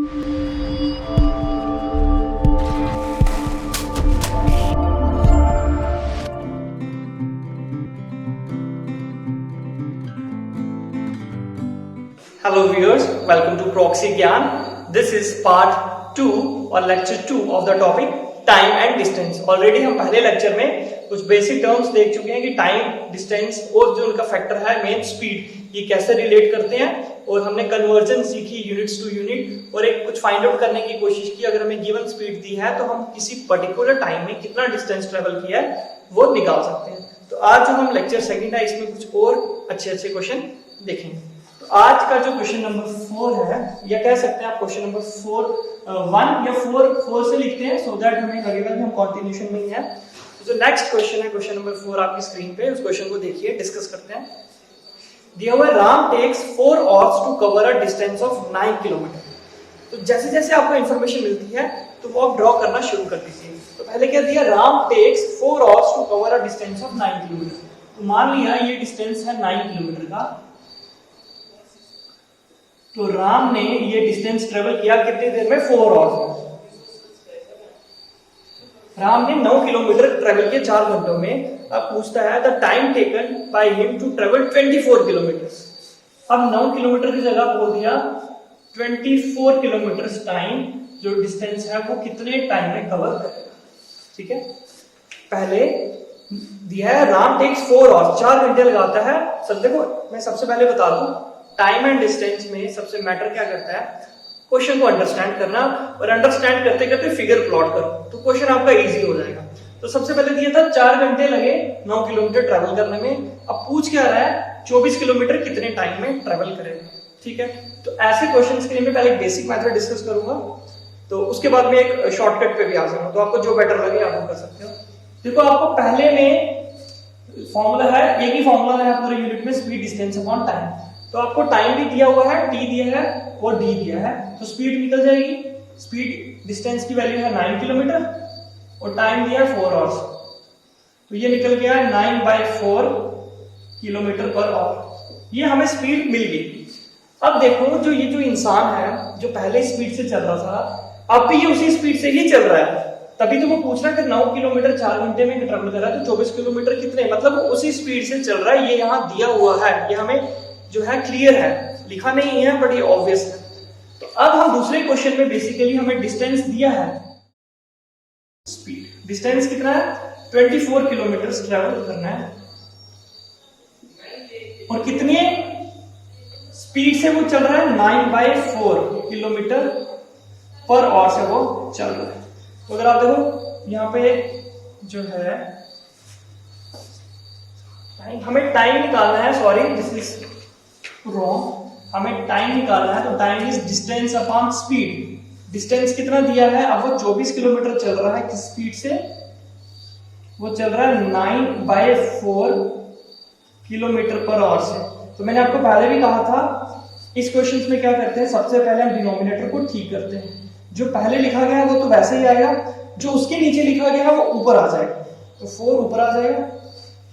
Hello viewers, welcome to Proxy Gyan. This is part 2 or lecture 2 of the topic time and distance. Already हम पहले lecture में कुछ basic terms देख चुके हैं कि टाइम, डिस्टेंस और जो उनका फैक्टर है मेन स्पीड, ये कैसे रिलेट करते हैं, और हमने कन्वर्जन सीखी यूनिट्स टू यूनिट, और एक कुछ फाइंड आउट करने की कोशिश की अगर हमें गिवन स्पीड दी है तो हम किसी पर्टिकुलर टाइम में कितना डिस्टेंस ट्रेवल किया है वो निकाल सकते हैं। तो आज जो हम लेक्चर सेकंड है इसमें कुछ और अच्छे क्वेश्चन देखेंगे। तो आज का जो क्वेश्चन नंबर 4 है, या कह सकते हैं आप क्वेश्चन नंबर 1 या 4 से लिखते हैं सो दैट हमें लगेगा कि हम कंटिन्यूएशन में ही है। तो जो नेक्स्ट क्वेश्चन है क्वेश्चन नंबर 4 आपकी स्क्रीन पे, उस क्वेश्चन को देखिए, डिस्कस करते हैं। दिया हुआ Ram takes 4 hours to cover a distance of 9 kilometre. तो जैसे जैसे आपको इंफॉर्मेशन मिलती है तो वो आप ड्रॉ करना शुरू कर दीजिए। तो पहले क्या दिया, Ram takes 4 hours to cover a distance of 9 kilometre. तो मान लिया ये डिस्टेंस है 9 किलोमीटर का, तो राम ने ये डिस्टेंस ट्रेवल किया कितनी देर में, 4 hours में। राम ने 9 किलोमीटर ट्रेवल किया 4 घंटों में। अब पूछता है the time taken by him to travel 24 kilometre. अब 9 किलोमीटर की जगह बोल दिया 24 किलोमीटर टाइम, जो डिस्टेंस है वो कितने टाइम में कवर करेगा। ठीक है, पहले दिया है राम टेक्स 4 hours, 4 घंटे लगाता है। सब देखो, मैं सबसे पहले बता दूं, टाइम एंड डिस्टेंस में सबसे मैटर क्या करता है, क्वेश्चन को अंडरस्टैंड करना, और अंडरस्टैंड करते करते फिगर प्लॉट करो तो क्वेश्चन आपका इजी हो जाएगा। तो सबसे पहले दिया था 4 घंटे लगे 9 किलोमीटर ट्रैवल करने में। अब पूछ क्या रहा है, 24 किलोमीटर कितने टाइम में ट्रैवल करेगा। ठीक है, तो ऐसे क्वेश्चन के लिए मैं पहले एक बेसिक मेथड डिस्कस करूंगा, तो उसके बाद में एक शॉर्टकट पे भी आ जाऊंगा, तो आपको जो बेटर लगे आप कर सकते हो। देखो, आपको पहले में फॉर्मूला है, एक ही फॉर्मूला है पूरे यूनिट में, स्पीड डिस्टेंस अपॉन टाइम। तो आपको टाइम भी दिया हुआ है, t दिया है और d दिया है, तो स्पीड निकल जाएगी। स्पीड डिस्टेंस की वैल्यू है 9 किलोमीटर और टाइम दिया है 4 hours, तो ये निकल गया 9/4 किलोमीटर पर आवर। ये हमें स्पीड मिल गई। अब देखो, ये जो इंसान है जो पहले स्पीड से चल रहा था, अब भी ये उसी स्पीड से ही चल रहा है। तभी तो वो पूछ रहा है कि 9 किलोमीटर 4 घंटे में ट्रेवल कर रहा है, तो 24 किलोमीटर कितने, मतलब उसी स्पीड से चल रहा है। ये यहाँ दिया हुआ है, ये हमें जो है क्लियर है, लिखा नहीं है बट ये ऑब्वियस है। तो अब हम दूसरे क्वेश्चन में बेसिकली हमें डिस्टेंस दिया है, स्पीड डिस्टेंस कितना है, 24 किलोमीटर ट्रेवल करना है, और कितने स्पीड से वो चल रहा है, 9/4 किलोमीटर पर आवर से वो चल रहा है। तो अगर आप देखो यहाँ पे जो है हमें टाइम निकालना है, सॉरी दिस इज रॉन्ग, हमें टाइम निकालना है। तो time is distance upon speed. Distance कितना दिया है, अब वो 24 किलोमीटर चल रहा है, किस स्पीड से वो चल रहा है, 9/4 किलोमीटर पर आवर से। तो मैंने आपको पहले भी कहा था, इस क्वेश्चन में क्या करते हैं, सबसे पहले हम डिनोमिनेटर को ठीक करते हैं। जो पहले लिखा गया है वो तो वैसे ही आएगा, जो उसके नीचे लिखा गया है वो ऊपर आ जाएगा। तो 4 ऊपर आ जाएगा,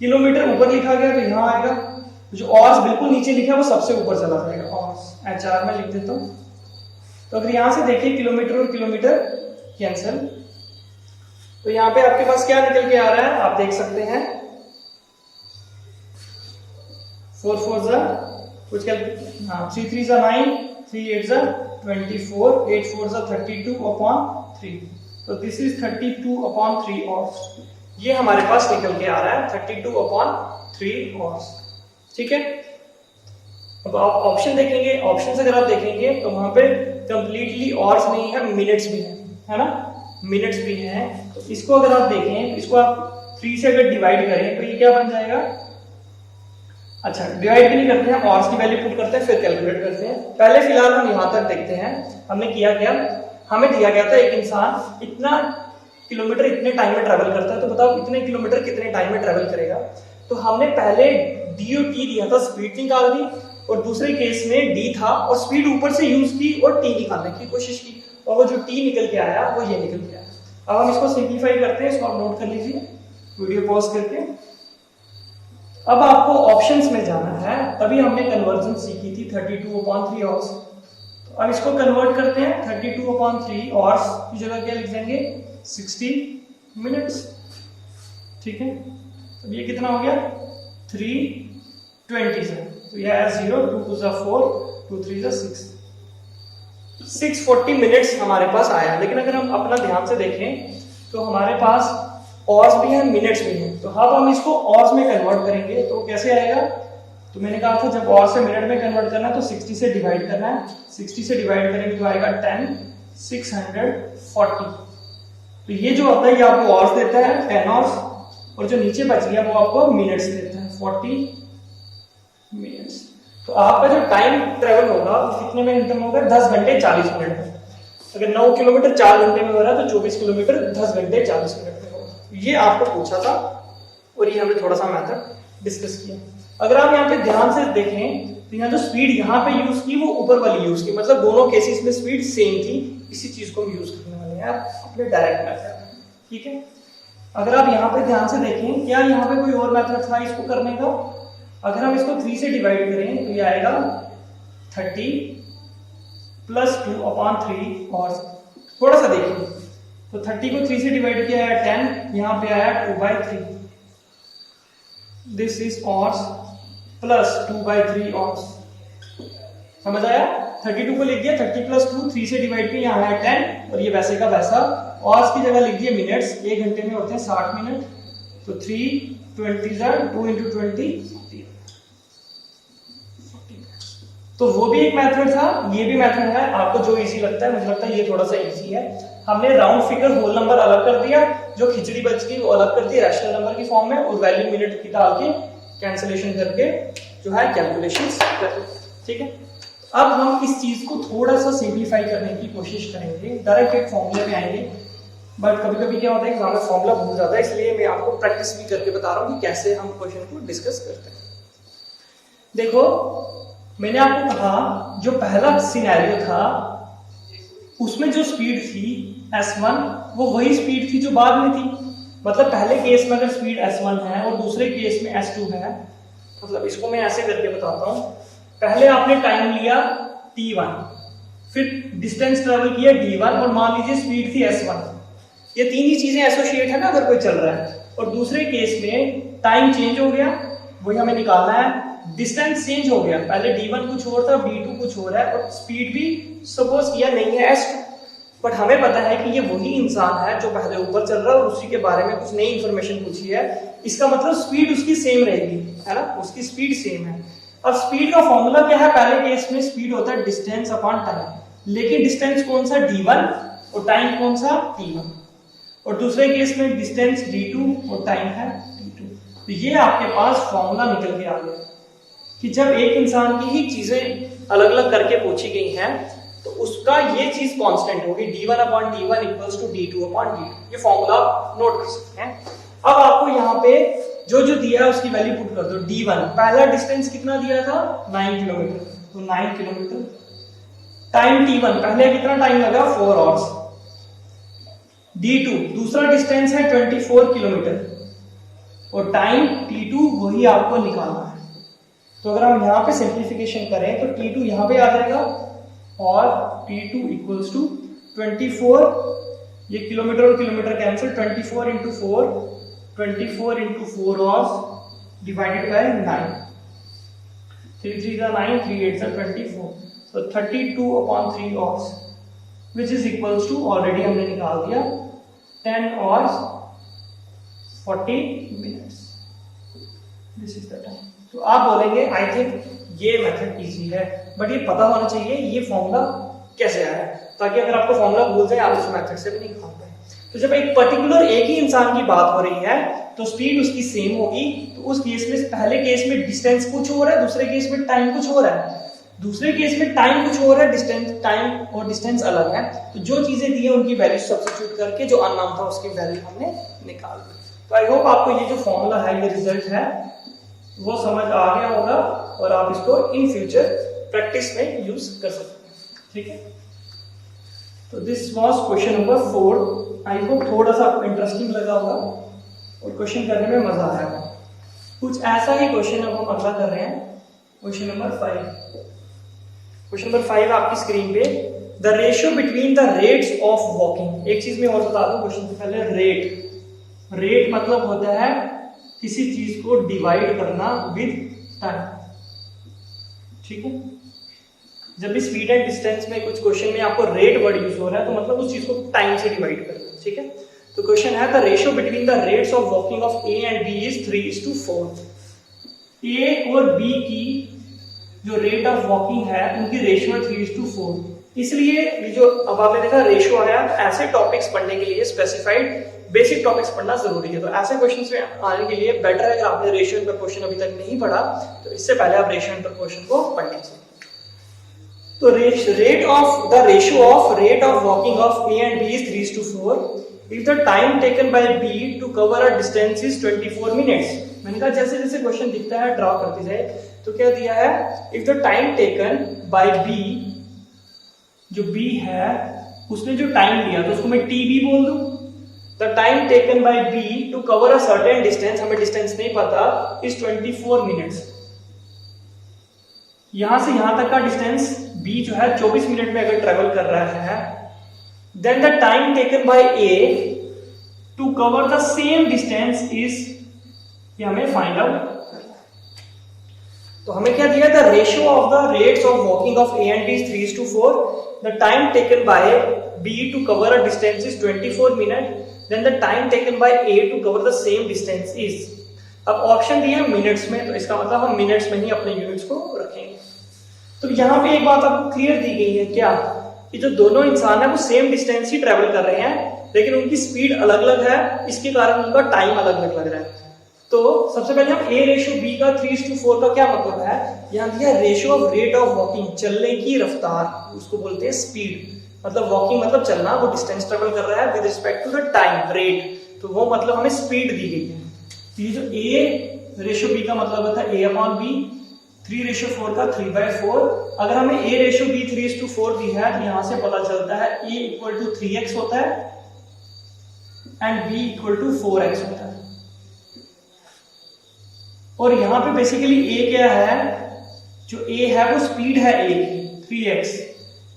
किलोमीटर ऊपर लिखा गया तो यहाँ आएगा, जो आवर्स बिल्कुल नीचे लिखा है वो सबसे ऊपर चला जाएगा, आवर्स HR में लिख देता हूँ। तो अगर यहाँ से देखिए किलोमीटर और किलोमीटर कैंसिल, तो यहाँ पे आपके पास क्या निकल के आ रहा है, आप देख सकते हैं 4 4 जा कुछ क्या, 3 3 जा 9, 3 8 जा 24, 8 4 जा 32/3। तो दिस इज 32/3 आवर्स। ये हमारे पास निकल के आ रहा है 32/3 आवर्स। ठीक है, अब आप ऑप्शन देखेंगे, ऑप्शन अगर आप देखेंगे तो वहां पे कंप्लीटली आवर्स नहीं है, मिनट्स भी है ना, मिनट्स भी हैं। तो इसको अगर आप देखें, इसको आप 3 से अगर डिवाइड करें तो ये क्या बन जाएगा, अच्छा डिवाइड भी नहीं करते हैं, आवर्स की वैल्यू पुट करते हैं फिर कैलकुलेट करते हैं। पहले फिलहाल हम यहां तक देखते हैं, हमने किया क्या, हमें दिया गया था एक इंसान इतना किलोमीटर इतने टाइम में ट्रेवल करता है, तो बताओ इतने किलोमीटर कितने टाइम में ट्रेवल करेगा। तो हमने पहले डी और टी दिया था, स्पीड निकाल दी, और दूसरे केस में डी था और स्पीड ऊपर से यूज की और टी निकालने की कोशिश की, और वो जो टी निकल के आया वो ये निकल के आया। अब हम इसको सिंप्लीफाई करते हैं, इसको आप नोट कर लीजिए वीडियो पॉज करके। अब आपको ऑप्शंस में जाना है, तभी हमने कन्वर्जन सीखी थी 32/3 आवर्स। अब इसको कन्वर्ट करते हैं 32/3 आवर्स की जगह क्या लिख देंगे 60 मिनट्स। ठीक है, तो ये कितना हो गया 320 से, तो ये 0 2 2 4 2 3 6 640 मिनट्स हमारे पास आया। लेकिन अगर हम अपना ध्यान से देखें तो हमारे पास आवर्स भी है मिनट्स भी है, तो अब हम इसको आवर्स में कन्वर्ट करेंगे तो कैसे आएगा, तो मैंने कहा था जब आवर्स से मिनट में कन्वर्ट करना है तो 60 से डिवाइड करना है, 60 से डिवाइड करेंगे तो आएगा 10 640। तो ये जो आता है ये आपको आवर्स देता है 10 आवर्स, और जो नीचे बच गया वो आपको मिनट्स देता है 40 मिनट्स। तो आपका जो टाइम ट्रेवल होगा वो कितने मिनट में होगा 10 घंटे 40 मिनट में। अगर 9 किलोमीटर 4 घंटे में हो रहा है तो 24 किलोमीटर 10 घंटे 40 मिनट में होगा। ये आपको पूछा था और ये हमने थोड़ा सा मेथड डिस्कस किया। अगर आप यहाँ पे ध्यान से देखें तो यहाँ जो स्पीड यहाँ पे यूज की वो ऊपर वाली यूज की, मतलब दोनों केसेस में स्पीड सेम थी। इसी चीज को हम यूज करने वाले हैं अपने डायरेक्ट मेथड। ठीक है, अगर आप यहाँ पे ध्यान से देखें क्या यहाँ पे कोई और मेथड था इसको करने का, अगर हम इसको 3 से डिवाइड करें तो ये आएगा 30 + 2/3 और थोड़ा सा देखिए तो 30 को 3 से डिवाइड किया है 10, यहाँ पे आया 2/3, this is ours plus 2/3 hours. समझ आया, 32 को लिख दिया 30 + 2 3 से डिवाइड किया यहाँ है 10 और ये वैसे का वैसा आवर्स की जगह लिख दिया मिनट्स, 1 घंटे में होते हैं 60 मिनट, तो 320 2 × 20 तो वो भी एक मेथड था, ये भी मेथड है। आपको जो इजी लगता है, मुझे लगता है ये थोड़ा सा इजी है। हमने राउंड फिगर होल नंबर अलग कर दिया, जो खिचड़ी बच गई वो अलग कर दी रैशनल नंबर की फॉर्म में और वैल्यू मिनट की डाल के कैंसिलेशन करके जो है कैलकुलेशंस कर दी। ठीक है, अब हम इस चीज को थोड़ा सा सिंप्लीफाई करने की कोशिश करेंगे, डायरेक्ट एक फॉर्मूले में आएंगे। बट कभी कभी क्या होता है एग्जाम में फॉर्मूला भूल जाता है, इसलिए मैं आपको प्रैक्टिस भी करके बता रहा हूँ कि कैसे हम क्वेश्चन को डिस्कस करते हैं। देखो मैंने आपको कहा जो पहला सिनेरियो था उसमें जो स्पीड थी S1 वो वही स्पीड थी जो बाद में थी। मतलब पहले केस में अगर स्पीड S1 है और दूसरे केस में S2 है, मतलब इसको मैं ऐसे करके बताता हूं। पहले आपने टाइम लिया T1, फिर डिस्टेंस ट्रेवल किया D1 और मान लीजिए स्पीड थी S1। ये तीन ही चीजें एसोसिएट है ना अगर कोई चल रहा है। और दूसरे केस में टाइम चेंज हो गया, वही हमें निकालना है। डिस्टेंस चेंज हो गया, पहले D1 कुछ और था, D2 कुछ और है और स्पीड भी सपोज किया नहीं है S2, बट हमें पता है कि ये वही इंसान है जो पहले ऊपर चल रहा है और उसी के बारे में कुछ नई इंफॉर्मेशन पूछी है। इसका मतलब स्पीड उसकी सेम रहेगी, है ना, उसकी स्पीड सेम है। अब स्पीड का फॉर्मूला क्या है, पहले केस में स्पीड होता है डिस्टेंस अपॉन टाइम, लेकिन डिस्टेंस कौन सा D1 और टाइम कौन सा T1, और दूसरे केस में डिस्टेंस D2 और टाइम है T2। तो ये आपके पास फॉर्मूला निकल के आ गया कि जब एक इंसान की ही चीजें अलग अलग करके पूछी गई हैं तो उसका ये चीज कांस्टेंट होगी, D1/D1 = D2/D2। ये फॉर्मूला नोट कर सकते हैं। अब आपको यहाँ पे जो जो दिया है उसकी वैल्यू पुट कर दो। D1 पहला डिस्टेंस कितना दिया था 9 किलोमीटर, तो 9 किलोमीटर। टाइम T1 पहले कितना टाइम लगा 4 आवर्स। D2 दूसरा डिस्टेंस है 24 किलोमीटर और टाइम T2 वही आपको निकालना है। तो अगर हम यहाँ पे सिंप्लीफिकेशन करें तो T2 यहाँ पे आ जाएगा और T2 = 24, ये किलोमीटर और kilometre cancel, 24 × 4 24 × 4 hours divided by 9, 3 3 9 3 8 24, तो 32/3 hours which is equals to, already हमने निकाल दिया, 10 hours 40 minutes. This is the time. तो आप बोलेंगे आई थिंक ये मेथड इजी है, बट ये पता होना चाहिए ये फॉर्मूला कैसे आया, ताकि अगर आपको फॉर्मूला भूल जाए आप उस मेथड से भी निकाल पाए। तो जब एक पर्टिकुलर एक ही इंसान की बात हो रही है तो स्पीड उसकी सेम होगी। तो उस केस में पहले केस में डिस्टेंस कुछ और है, दूसरे केस में टाइम कुछ और है। दूसरे केस में टाइम कुछ और है, डिस्टेंस टाइम और डिस्टेंस अलग है। तो जो चीजें दी है उनकी वैल्यू सब्स्टिट्यूट करके जो अननोन था उसकी वैल्यू हमने निकाल दी। तो आई होप आपको ये जो फॉर्मूला है, ये रिजल्ट है, वो समझ आ गया होगा और आप इसको इन फ्यूचर प्रैक्टिस में यूज कर सकते हैं। ठीक है, तो this was question number 4। I hope थोड़ा सा आपको इंटरेस्टिंग लगा होगा और क्वेश्चन करने में मजा आया होगा। कुछ ऐसा ही क्वेश्चन अब हम अगला कर रहे हैं, क्वेश्चन नंबर 5। क्वेश्चन नंबर 5 आपकी स्क्रीन पे, the ratio between the rates of walking. एक चीज मैं और बता दूं क्वेश्चन से पहले, रेट मतलब होता है किसी चीज को डिवाइड करना विद टाइम, ठीक है। जब भी स्पीड एंड डिस्टेंस में कुछ क्वेश्चन में आपको रेट वर्ड यूज हो रहा है तो मतलब उस चीज को टाइम से डिवाइड करना, ठीक है। तो क्वेश्चन है the ratio between the rates of walking of A and B is 3:4। A और बी की जो रेट ऑफ वॉकिंग है उनकी रेशियो है 3:4। इसलिए ये जो अब आपने देखा रेशियो आया, तो ऐसे टॉपिक्स पढ़ने के लिए स्पेसिफाइड बेसिक टॉपिक्स पढ़ना जरूरी है। तो ऐसे क्वेश्चंस में आने के लिए बेटर है अगर आपने रेशियो एंड प्रोपोर्शन अभी तक नहीं पढ़ा तो इससे पहले आप रेशियो एंड प्रोपोर्शन को पढ़ लीजिए। तो rate of walking of A and B is 3:4 if the time taken by B to cover a distance is 24 minutes। मैंने कहा जैसे जैसे क्वेश्चन दिखता है ड्रॉ करते जाए। तो क्या दिया है, if the time taken by B, जो B है उसने जो टाइम लिया तो उसको मैं TB बोल दूं। The time taken by B to cover a certain distance, हमें डिस्टेंस नहीं पता, is 24 minutes। यहां से यहां तक का डिस्टेंस B जो है 24 मिनट में अगर ट्रेवल कर रहा है, then the time taken by A to cover the same distance is, ये हमें फाइंड आउट। तो हमें क्या दिया, the ratio of the rates of walking of A and B is 3:4, the time taken by B to cover a distance is 24 minutes, then the time taken by A to cover the same distance is। अब option दिया है minutes में, तो इसका मतलब हम minutes में ही अपने यूनिट्स को रखेंगे। तो यहाँ पे एक बात आपको क्लियर दी गई है क्या, कि जो दोनों इंसान है वो सेम डिस्टेंस ही ट्रेवल कर रहे हैं लेकिन उनकी स्पीड अलग अलग है, इसके कारण उनका टाइम अलग अलग लग रहा है। तो सबसे पहले हम ए रेशियो बी का 3:4 का क्या मतलब है, यहाँ दिया ratio of rate of walking, चलने की रफ्तार, उसको बोलते हैं स्पीड। मतलब वॉकिंग मतलब चलना, वो डिस्टेंस ट्रेवल कर रहा है with respect to the time rate, तो वो मतलब हमें स्पीड दी गई है। तो ये जो ए रेशियो बी का मतलब होता है A/B, 3:4 का 3/4। अगर हमें A रेशियो B 3:4 दी है तो यहां से पता चलता है A = 3x होता है एंड B = 4x होता है। और यहां पे बेसिकली A क्या है, जो A है वो स्पीड है A की 3x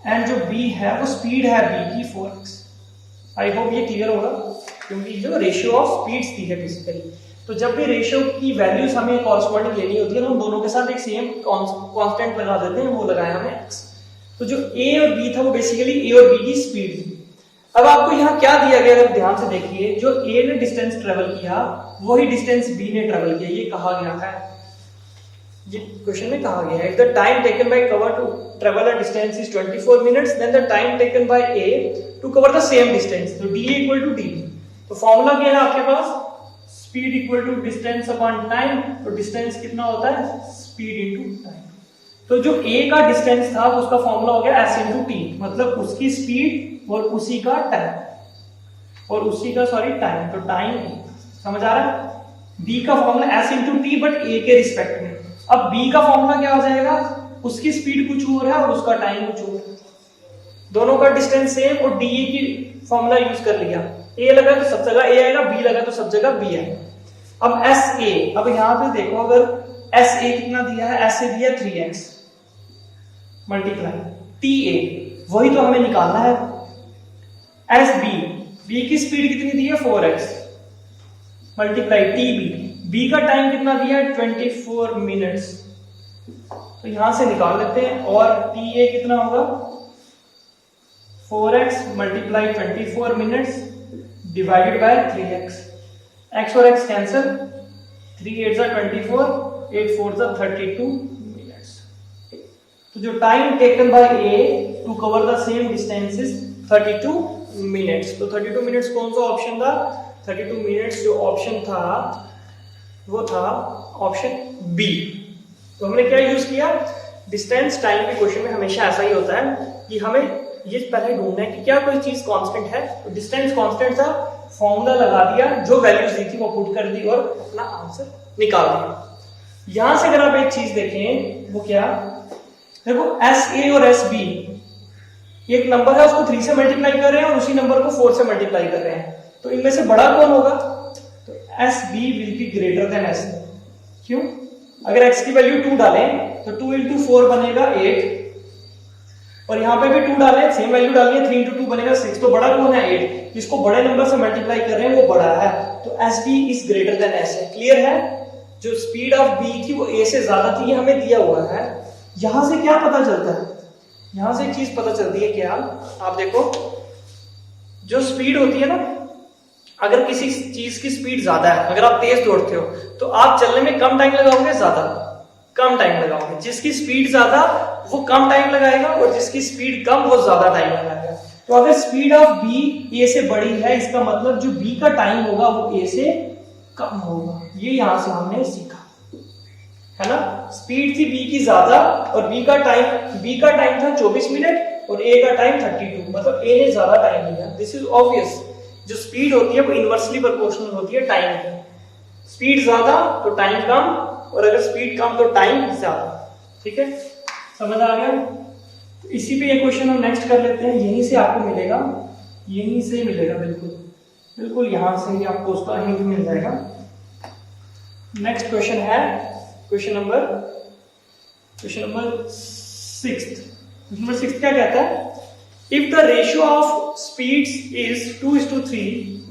एंड जो B है वो स्पीड है B की 4x। आई होप ये क्लियर होगा, क्योंकि जो रेशियो ऑफ स्पीड्स दी है बेसिकली, तो जब भी रेशियो की वैल्यूज हमें कॉरस्पॉन्डिंग लेनी होती है तो हम दोनों के साथ एक सेम कांस्टेंट लगा देते हैं, वो लगाया हमने x। तो जो A और B था वो बेसिकली A और B की स्पीड थी। अब आपको यहाँ क्या दिया गया, अगर ध्यान से देखिए, जो A ने डिस्टेंस ट्रेवल किया वही डिस्टेंस B ने ट्रेवल किया, ये कहा गया है, ये क्वेश्चन में कहा गया है। If the time taken by cover to travel a distance is 24 minutes, then the time taken by A to cover the same distance, तो DA = DB। तो फॉर्मूला क्या है आपके पास, speed equal to distance upon time. तो distance कितना होता है, स्पीड इनटू टाइम। तो जो A का डिस्टेंस था उसका फॉर्मूला हो गया S × T, मतलब उसकी स्पीड और उसी का टाइम और उसी का टाइम, तो टाइम समझ आ रहा है। B का formula S × T but A के रिस्पेक्ट में। अब B का फॉर्मूला क्या हो जाएगा, उसकी स्पीड कुछ और है और उसका टाइम कुछ और है, दोनों का डिस्टेंस सेम और DA की फॉर्मूला यूज कर लिया। A लगा तो सब जगह A आएगा, B लगा तो सब जगह B आएगा। अब SA, अब यहां पे देखो, अगर SA कितना दिया है, SA दिया 3x मल्टीप्लाई TA, वही तो हमें निकालना है। SB, B की स्पीड कितनी दी है 4x मल्टीप्लाई TB, B का टाइम कितना दिया है 24 मिनट्स, तो यहां से निकाल लेते हैं। और TA कितना होगा 4x multiply 24 minutes divided by 3x, x और x कैंसिल, 3 8 जा 24, 8 4 जा 32 मिनट्स। तो जो time taken by A to cover the same distance is 32 minutes. तो 32 मिनट्स कौन सा ऑप्शन था, 32 मिनट्स जो ऑप्शन था वो था ऑप्शन बी। तो हमने क्या यूज किया, डिस्टेंस टाइम के क्वेश्चन में हमेशा ऐसा ही होता है कि हमें ये पहले ढूंढना है कि क्या कोई चीज कांस्टेंट है। तो डिस्टेंस कांस्टेंट था, फॉर्मूला लगा दिया, जो वैल्यूज दी थी वो पुट कर दी और अपना आंसर निकाल दिया। यहां से अगर आप एक चीज देखें, वो क्या, देखो SA और SB, एक नंबर है उसको 3 से मल्टीप्लाई कर रहे हैं और उसी नंबर को 4 से मल्टीप्लाई कर रहे हैं, तो इनमें से बड़ा कौन होगा, तो SB will be greater than SA। क्यों, अगर x की वैल्यू 2 डालें तो 2 × 4 बनेगा 8 और यहाँ पे भी 2 डालें, सेम वैल्यू डालिए, 3 into 2 बनेगा 6। तो बड़ा कौन है? 8। जिसको बड़े नंबर से मल्टीप्लाई कर रहे हैं वो बड़ा है, तो S B is greater than S है। क्लियर है? जो स्पीड ऑफ बी थी वो ए से ज्यादा थी, ये हमें दिया हुआ है। यहां से क्या पता चलता है? यहां से एक चीज पता चलती है क्या, आप देखो, जो स्पीड होती है ना, अगर किसी चीज की स्पीड ज्यादा है, अगर आप तेज दौड़ते हो तो आप चलने में कम टाइम लगाओगे, ज्यादा कम टाइम लगाओगे। जिसकी स्पीड ज्यादा वो कम टाइम लगाएगा और जिसकी स्पीड कम वो ज्यादा टाइम लगाएगा। तो अगर स्पीड ऑफ बी ए से बड़ी है, इसका मतलब जो बी का टाइम होगा वो ए से कम होगा। ये यहां से हमने सीखा है ना। स्पीड थी बी की ज्यादा और बी का टाइम था 24 मिनट और ए का टाइम 32, मतलब ए ने ज्यादा टाइम लिया। This is obvious. जो स्पीड होती है वो इनवर्सली प्रोपोर्शनल होती है टाइम की। स्पीड ज्यादा तो टाइम कम, और अगर स्पीड कम तो टाइम ज्यादा। ठीक है, समझ आ गया? तो इसी पे ये क्वेश्चन हम नेक्स्ट कर लेते हैं। यहीं से आपको मिलेगा, यहीं से मिलेगा, बिल्कुल बिल्कुल यहां से ही आपको उसका हिंट मिल जाएगा। नेक्स्ट क्वेश्चन है क्वेश्चन नंबर 6। क्वेश्चन नंबर 6 क्या कहता है? If the ratio of speeds is 2:3,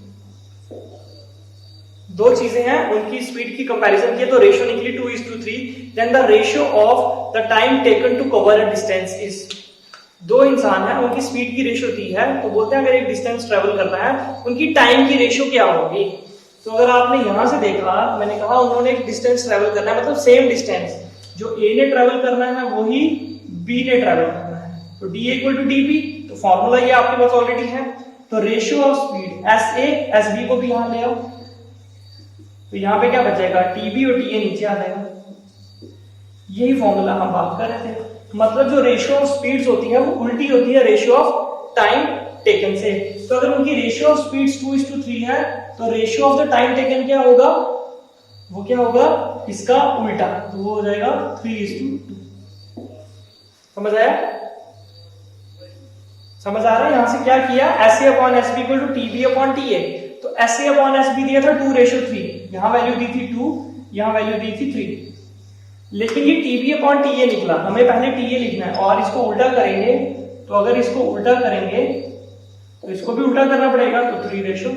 दो चीजें हैं, उनकी स्पीड की कंपैरिजन की तो रेशियो निकली 2:3, then the ratio of the time taken to cover a distance is. दो इंसान हैं, उनकी स्पीड की रेशियो दी है, तो बोलते हैं अगर एक डिस्टेंस ट्रेवल करना है उनकी टाइम की रेशियो क्या होगी। तो अगर आपने यहां से देखा, मैंने कहा उन्होंने एक डिस्टेंस ट्रेवल करना है, मतलब सेम डिस्टेंस जो ए ने ट्रेवल करना है वही बी ने ट्रेवल करना है, तो D equal to D B. तो फॉर्मूला ये आपके पास ऑलरेडी है। तो ratio of speed S A S B को भी यहां ले आओ, तो यहां पे क्या बचेगा? टी बी और टी ए नीचे आ जाएगा। यही फॉर्मूला हम बात कर रहे थे। मतलब जो रेशियो ऑफ स्पीड्स होती है वो उल्टी होती है रेशियो ऑफ टाइम टेकन से। तो अगर उनकी रेशियो ऑफ स्पीड्स 2:3 है तो ratio of the time taken क्या होगा? वो क्या होगा? इसका उल्टा, तो वो हो जाएगा 3:2। समझ आया? समझ आ रहा है? यहां से क्या किया? S A upon S B equal to T B upon T A. तो S A upon S B दिया था 2:3, यहां वैल्यू दी थी 2, यहां वैल्यू दी थी 3, लेकिन ये T B upon T A निकला। हमें पहले टी ए लिखना है और इसको उल्टा करेंगे, तो अगर इसको उल्टा करेंगे तो इसको भी उल्टा करना पड़ेगा, तो 3:2।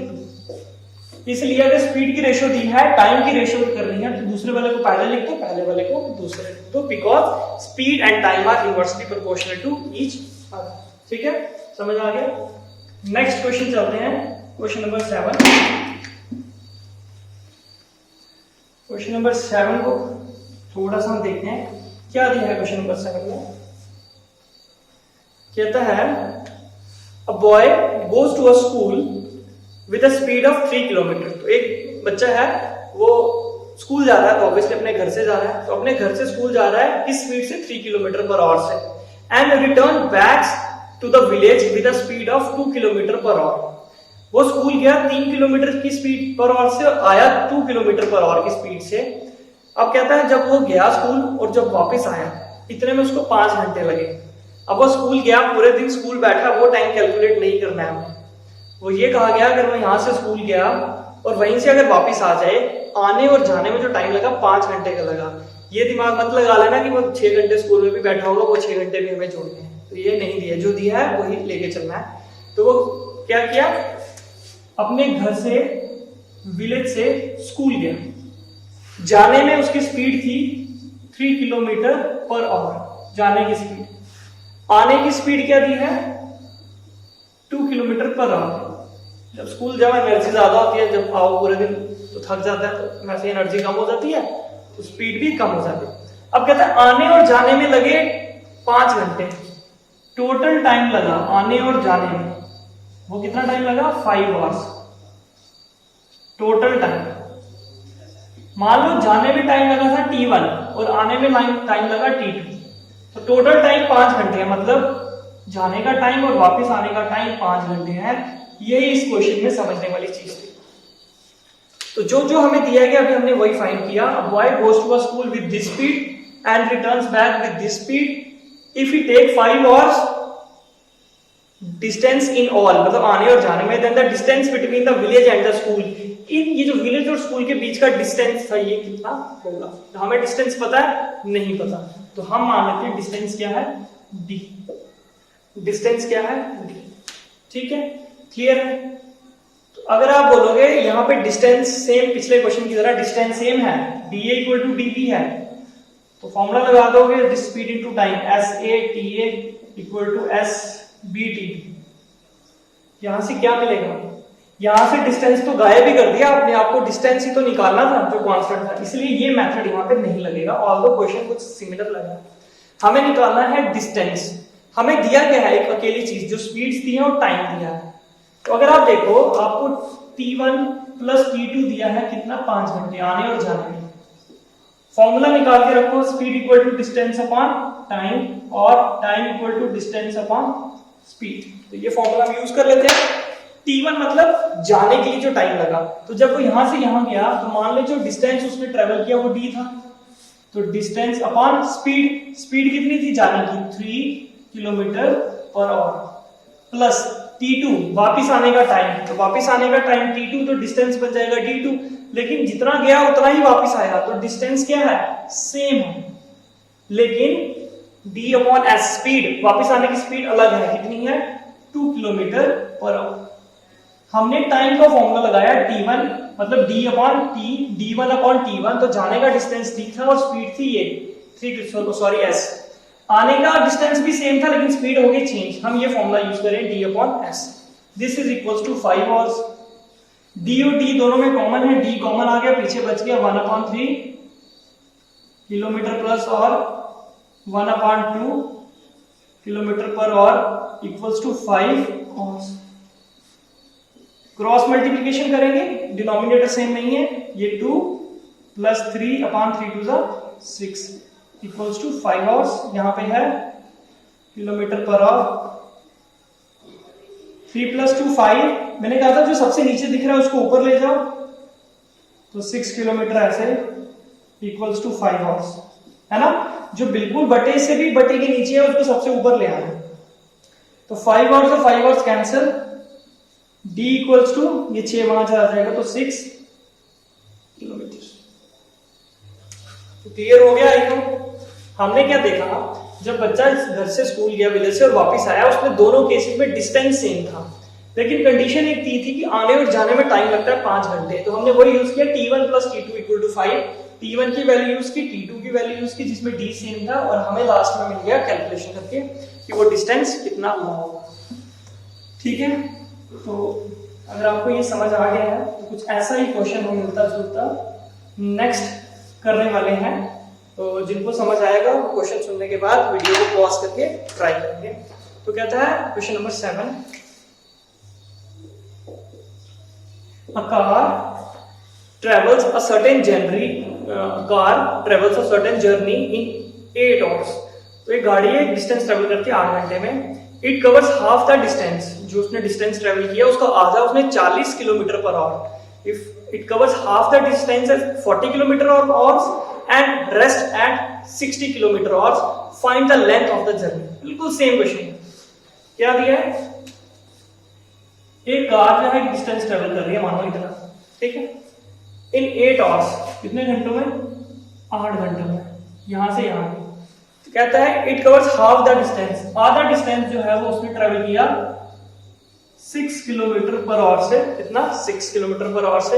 इसलिए अगर स्पीड की रेशियो दी है, टाइम की रेशियो करनी है, तो दूसरे वाले को पहले लिख दो, पहले वाले को दूसरे लिख दो, because speed and time are inversely proportional to each other. ठीक है, समझ आ गया? नेक्स्ट क्वेश्चन चलते हैं, क्वेश्चन नंबर 7। क्वेश्चन नंबर 7 को थोड़ा सा हम देखते हैं क्या दिया है क्वेश्चन नंबर 7 में। कहता है a boy goes to a school with a speed of 3 kilometre. तो एक बच्चा है, वो स्कूल जा रहा है, तो ऑब्वियसली अपने घर से जा रहा है, तो अपने घर से स्कूल जा रहा है किस स्पीड से? 3 किलोमीटर पर आवर से, and return back to the village with a speed of 2 kilometre per hour. वो स्कूल गया 3 किलोमीटर की स्पीड पर आवर से, आया 2 किलोमीटर पर आवर की स्पीड से। अब कहता है जब वो गया स्कूल और जब वापस आया, इतने में उसको 5 घंटे लगे। अब वो स्कूल गया, पूरे दिन स्कूल बैठा, वो टाइम कैलकुलेट नहीं करना है हमें। वो ये कहा गया अगर वो यहां से स्कूल गया और वहीं से अगर वापस आ जाए, आने और जाने में जो टाइम लगा 5 घंटे का लगा। ये दिमाग मत लगा लेना कि वो 6 घंटे स्कूल में भी बैठा होगा, वो 6 घंटे भी हमें जोड़ने हैं, तो ये नहीं दिया। जो दिया है वही लेके चलना है। तो वो क्या किया? अपने घर से, विलेज से स्कूल गया। जाने में उसकी स्पीड थी 3 किलोमीटर पर आवर, जाने की स्पीड। आने की स्पीड क्या दी है? 2 किलोमीटर पर आवर। जब स्कूल जाओ एनर्जी ज्यादा होती है, जब आओ पूरे दिन तो थक जाता है, तो वैसे एनर्जी कम हो जाती है, तो स्पीड भी कम हो जाती है। अब कहता है आने और जाने में लगे 5 घंटे, टोटल टाइम लगा आने और जाने में, वो कितना टाइम लगा? 5 आवर्स टोटल टाइम। मान लो जाने में टाइम लगा था T1 और आने में टाइम लगा T2, तो टोटल टाइम 5 घंटे है, मतलब जाने का टाइम और वापस आने का टाइम 5 घंटे है। यही इस क्वेश्चन में समझने वाली चीज थी। तो जो हमें दिया गया अभी हमने वही फाइंड किया। Boy goes to a school with this speed and returns back with this speed if he take 5 hours distance in all, मतलब आने और जाने में, then the distance between the village and the school. ये जो village और school के बीच का डिस्टेंस था ये कितना होगा? तो हमें डिस्टेंस पता है? नहीं पता, तो हम मान लेते हैं डिस्टेंस क्या है? डी। डिस्टेंस क्या है, ठीक है, क्लियर है। तो अगर आप बोलोगे यहाँ पे डिस्टेंस सेम पिछले क्वेश्चन की तरह डिस्टेंस सेम है, D A equal to D B है, तो फॉर्मूला लगा दोगे speed into time, S A T A equal to S B T. यहां से क्या मिलेगा, यहां से डिस्टेंस तो गायब ही कर दिया आपने, आपको डिस्टेंस ही तो निकालना था जो कांस्टेंट था, इसलिए ये मेथड यहाँ पे नहीं लगेगा, ऑल्दो क्वेश्चन कुछ सिमिलर लगा। हमें निकालना है डिस्टेंस, हमें दिया क्या है एक अकेली चीज जो स्पीड्स दी है और टाइम दिया है। तो अगर आप देखो आपको t1 प्लस t2 दिया है कितना, 5 घंटे आने और जाने में। फॉर्मूला निकाल के रखो, speed equal to distance upon time और time equal to distance upon speed. तो ये फॉर्मूला हम यूज कर लेते हैं। t1 मतलब जाने के लिए जो टाइम लगा, तो जब वो यहां से यहां गया तो मान ले जो डिस्टेंस उसने ट्रेवल किया वो d था, तो डिस्टेंस अपॉन स्पीड, स्पीड कितनी थी जाने की 3 kilometre per our, plus t2 वापिस आने का टाइम, तो वापिस आने का टाइम t2, तो डिस्टेंस बन जाएगा d2, लेकिन जितना गया उतना ही वापिस आया, तो डिस्टेंस क्या है सेम है, लेकिन d अपॉन s स्पीड, वापिस आने की स्पीड अलग है, कितनी है 2 किलोमीटर पर आवर। हमने टाइम का फॉर्मूला लगाया t1 मतलब d upon t, d1 upon t1, तो जाने का डिस्टेंस d था और स्पीड थी ये 3 s, आने का डिस्टेंस भी सेम था लेकिन स्पीड हो गई चेंज, हम ये फॉर्मूला यूज करें d upon s, this is equals to 5 hours. d और d दोनों में कॉमन है, d कॉमन आ गया, पीछे बच गया 1/3 किलोमीटर प्लस और 1/2 kilometre per hour equals to 5 hours. Cross multiplication करेंगे, डिनोमिनेटर सेम नहीं है, ये 2 प्लस 3/3 2 6 इक्वल्स टू 5 आवर्स, यहाँ पे है किलोमीटर पर आवर। 3 प्लस 2 5, मैंने कहा था जो सबसे नीचे दिख रहा है उसको ऊपर ले जाओ, तो 6 किलोमीटर ऐसे इक्वल्स टू 5 आवर्स, है ना। जो बिल्कुल बटे से भी बटे के नीचे है उसको सबसे ऊपर ले आना, तो 5 आवर्स और 5 hours cancel, d equals to ये 6 वहां से आ जाएगा, तो 6 किलोमीटर। तो क्लियर हो गया। आई होप हमने क्या देखा, जब बच्चा घर से स्कूल गया विलेज से और वापस आया, उसमें दोनों केसेस में डिस्टेंस सेम था, लेकिन कंडीशन एक थी कि आने और जाने में टाइम लगता है 5 घंटे, तो हमने वही यूज किया t1 plus t2 equal to 5, t1 की वैल्यू यूज की, t2 की वैल्यू यूज की, जिसमें d सेम था, और हमें लास्ट में मिल गया कैलकुलेशन करके कि वो डिस्टेंस कितना हुआ होगा। ठीक है, तो अगर आपको ये समझ आ गया है तो कुछ ऐसा ही क्वेश्चन हम मिलता जुलता नेक्स्ट करने वाले हैं, तो जिनको समझ आएगा वो क्वेश्चन सुनने के बाद वीडियो को पॉज करके ट्राई करेंगे। तो कहता है question number 7, a car travels a certain journey in 8 hours। तो एक गाड़ी है, डिस्टेंस ट्रेवल करती है 8 घंटे में। It covers half the distance, जो उसने डिस्टेंस ट्रेवल किया उसका आधा उसने 40 kilometre per hour. If it covers half the distance at 40 kilometre hours and rest at 60 kilometre hours, find the length of the journey. बिल्कुल सेम क्वेश्चन। क्या दिया है, एक कार जो है डिस्टेंस ट्रेवल कर रही है मानो इतना, ठीक है, इन 8 आवर्स, कितने घंटों में 8 घंटों में, यहां से यहां। तो कहता है it covers half the distance, आधा डिस्टेंस जो है वो उसने ट्रेवल किया 6 किलोमीटर पर आवर से, कितना 6 किलोमीटर पर आवर से,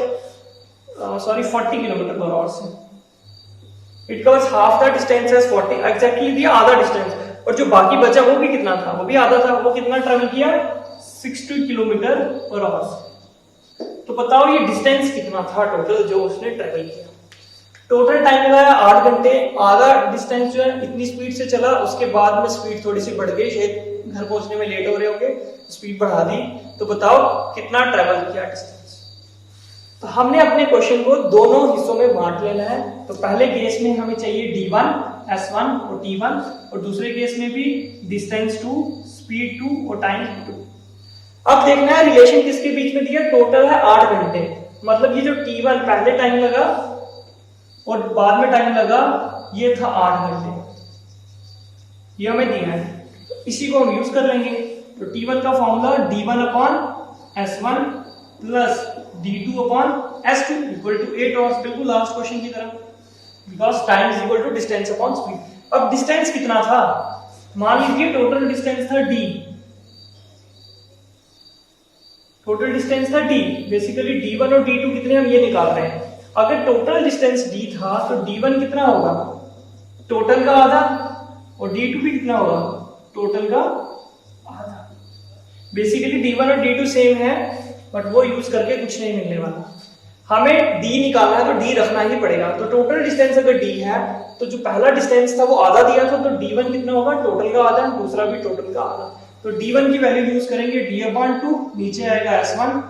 सॉरी 40 किलोमीटर पर आवर से। It covers half the distance as 40, exactly दिया आधा डिस्टेंस, और जो बाकी बचा वो भी कितना था, वो भी आधा था, वो कितना ट्रेवल किया 60 किलोमीटर पर आवर। तो बताओ ये डिस्टेंस कितना था टोटल जो उसने ट्रेवल किया। टोटल टाइम लगाया 8 घंटे, आधा डिस्टेंस जो है इतनी स्पीड से चला, उसके बाद में स्पीड थोड़ी सी बढ़ गई, शायद घर पहुंचने में लेट हो रहे होंगे, स्पीड बढ़ा दी, तो बताओ कितना ट्रेवल किया डिस्टेंस। तो हमने अपने क्वेश्चन को दोनों हिस्सों में बांट लेना है। तो पहले केस में हमें चाहिए d1 s1 और t1, और दूसरे केस में भी डिस्टेंस 2, स्पीड 2 और टाइम 2। अब देखना है रिलेशन किसके बीच में दिया, टोटल है 8 घंटे, मतलब ये जो t1 पहले टाइम लगा और बाद में टाइम लगा, ये था 8 घंटे, ये हमें दिया है, तो इसी को हम यूज कर लेंगे। तो t1 का formula d1 upon s1 plus d2 upon s2 equal to 8 hours, बिल्कुल लास्ट क्वेश्चन की तरह, because time is equal to distance upon speed. अब डिस्टेंस कितना था, मान लीजिए टोटल डिस्टेंस था d, टोटल डिस्टेंस था d, बेसिकली d1 और d2 कितने हम ये निकाल रहे हैं। अगर टोटल डिस्टेंस d था तो d1 कितना होगा, टोटल का आधा, और d2 भी कितना होगा, टोटल का आधा। बेसिकली d1 और d2 सेम है, बट वो यूज करके कुछ नहीं मिलने वाला। हमें d निकालना है तो d रखना ही पड़ेगा। तो टोटल डिस्टेंस अगर d है तो जो पहला डिस्टेंस था वो आधा दिया था, तो d1 कितना होगा, टोटल का आधा, दूसरा भी टोटल का आधा। तो d1 की वैल्यू यूज करेंगे d/2, नीचे आएगा s1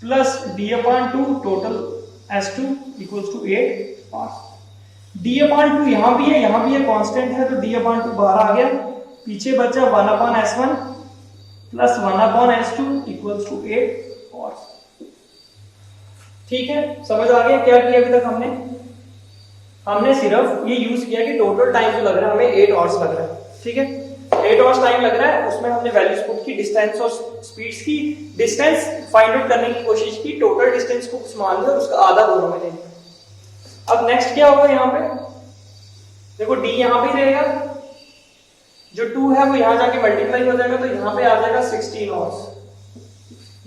plus d/2 total s2 equals to 8 और d/2 यहां भी है कांस्टेंट है, तो d/2 बाहर आ गया, पीछे बचा 1/s1 plus 1/s2 equals to 8 और। ठीक है, समझ आ गया क्या किया अभी तक हमने सिर्फ ये यूज किया कि टोटल टाइम जो लग रहा है हमें 8 आवर्स लग रहा है। ठीक है, 8 आवर्स टाइम लग रहा है, उसमें हमने वैल्यूज पुट की, डिस्टेंस और स्पीड्स की। डिस्टेंस फाइंड आउट करने की कोशिश की, टोटल डिस्टेंस को कुछ मान लिया, उसका आधा दोनों में लेंगे। अब नेक्स्ट क्या होगा, यहाँ पे देखो d यहाँ पे रहेगा, जो 2 है वो यहाँ जाके मल्टीप्लाई हो जाएगा, तो यहाँ पे आ जाएगा 16 आवर्स।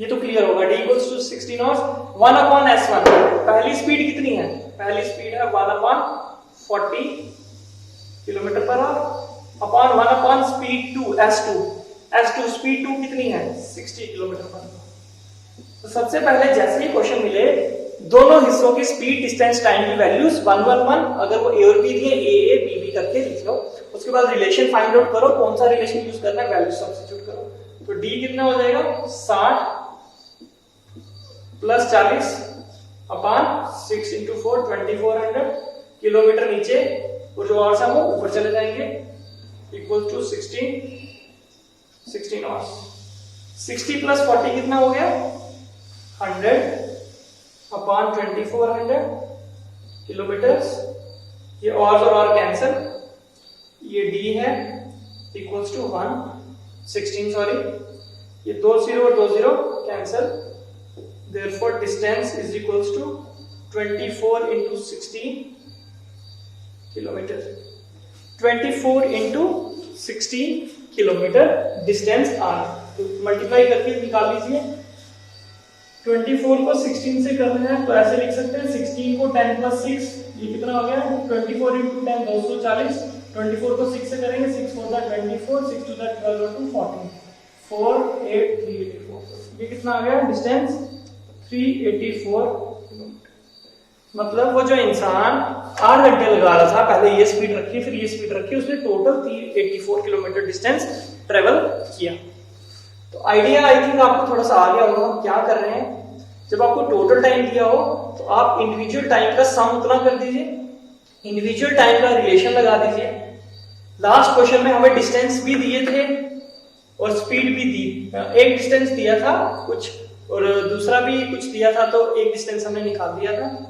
ये तो क्लियर होगा, d equals to 16 hours 1/s1। पहली स्पीड कितनी है, पहली स्पीड है 1/40 kilometre per our upon 1 speed 2 s2 speed 2 कितनी है 60 किलोमीटर पर आवर। तो सबसे पहले जैसे ही क्वेश्चन मिले, दोनों हिस्सों की स्पीड, डिस्टेंस, टाइम की वैल्यूज 1 1 1, अगर वो a और b दिए a b b करके लिख लो। उसके बाद रिलेशन फाइंड आउट करो, कौन सा रिलेशन यूज करना है, वैल्यू सब्स्टिट्यूट करो। तो d कितना हो जाएगा 60 प्लस 40 अपॉन 6 इंटू 4 2400 किलोमीटर नीचे, और जो आवर्स है वो ऊपर चले जाएंगे, इक्वल टू 16 आवर्स। 60 प्लस 40 कितना हो गया 100 अपॉन 2400 किलोमीटर्स। ये और कैंसिल, ये d है इक्वल्स टू 16 सॉरी, ये 2 0 और 2 0 cancel, therefore distance is equals to 24 into 16 kilometre. 24 into 16 kilometre distance r, तो मल्टीप्लाई करके निकाल लीजिए। 24 को 16 से करना है तो ऐसे लिख सकते हैं, 16 को 10 प्लस 6, ये कितना हो गया 24 into 10 240। 24 को 6 से करेंगे, 6 4 24, 6 2 12 और 2 14, 4 8 3 84। ये कितना आ गया डिस्टेंस 384 किलोमीटर। मतलब वो जो इंसान 8 घंटे लगा रहा था, पहले ये स्पीड रखी फिर ये स्पीड रखी, उसने टोटल 384 किलोमीटर डिस्टेंस ट्रेवल किया। तो आइडिया आई थिंक आपको थोड़ा सा आ गया होगा हम क्या कर रहे हैं। जब आपको टोटल टाइम दिया हो तो आप इंडिविजुअल टाइम का सम उतना कर दीजिए, इंडिविजुअल टाइम का रिलेशन लगा दीजिए। लास्ट क्वेश्चन में हमें डिस्टेंस भी दिए थे और स्पीड भी दी, एक डिस्टेंस दिया था कुछ और दूसरा भी कुछ दिया था, तो एक डिस्टेंस हमने निकाल दिया था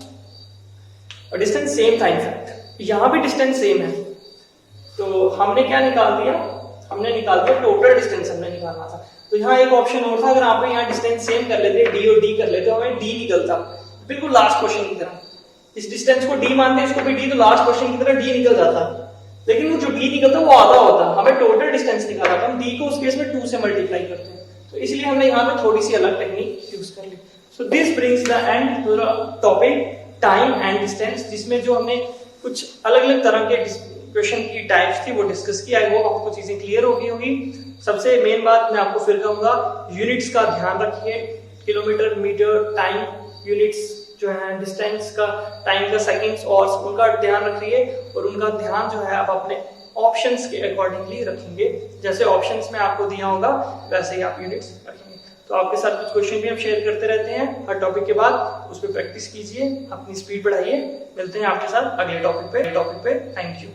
और डिस्टेंस सेम था। इनफैक्ट यहाँ भी डिस्टेंस सेम है, तो हमने क्या निकाल दिया, हमने निकाल दिया टोटल डिस्टेंस हमने निकालना था। तो यहाँ एक ऑप्शन और था, अगर आप यहाँ डिस्टेंस सेम कर लेते, डी और डी कर लेते, हमें डी निकलता बिल्कुल लास्ट क्वेश्चन की तरह। इस डिस्टेंस को डी मानते हैं, इसको भी डी, तो लास्ट क्वेश्चन की तरह डी निकल जाता। लेकिन वो जो डी निकलता वो आधा होता, हमें टोटल डिस्टेंस निकाला था, हम डी को उस केस में 2 से मल्टीप्लाई करते हैं, तो इसलिए हमने यहाँ पे थोड़ी सी अलग टेक्निक यूज कर ली। So this brings the end to the topic time and distance, जिसमें जो हमने कुछ अलग अलग तरह के क्वेश्चन की टाइप्स थी वो डिस्कस की। आई होप आपको चीजें क्लियर हो गई होगी। सबसे मेन बात मैं आपको फिर कहूंगा, यूनिट्स का ध्यान रखिए, किलोमीटर, मीटर, टाइम यूनिट्स जो है, डिस्टेंस का, टाइम का सेकंड्स और उनका ध्यान रखिए, और उनका ध्यान जो है आप अपने ऑप्शंस के अकॉर्डिंगली रखेंगे। जैसे ऑप्शंस में आपको दिया होगा वैसे ही आप यूनिट्स रखेंगे। तो आपके साथ कुछ क्वेश्चन भी हम शेयर करते रहते हैं हर टॉपिक के बाद, उस पर प्रैक्टिस कीजिए, अपनी स्पीड बढ़ाइए। मिलते हैं आपके साथ अगले टॉपिक पे। Thank you.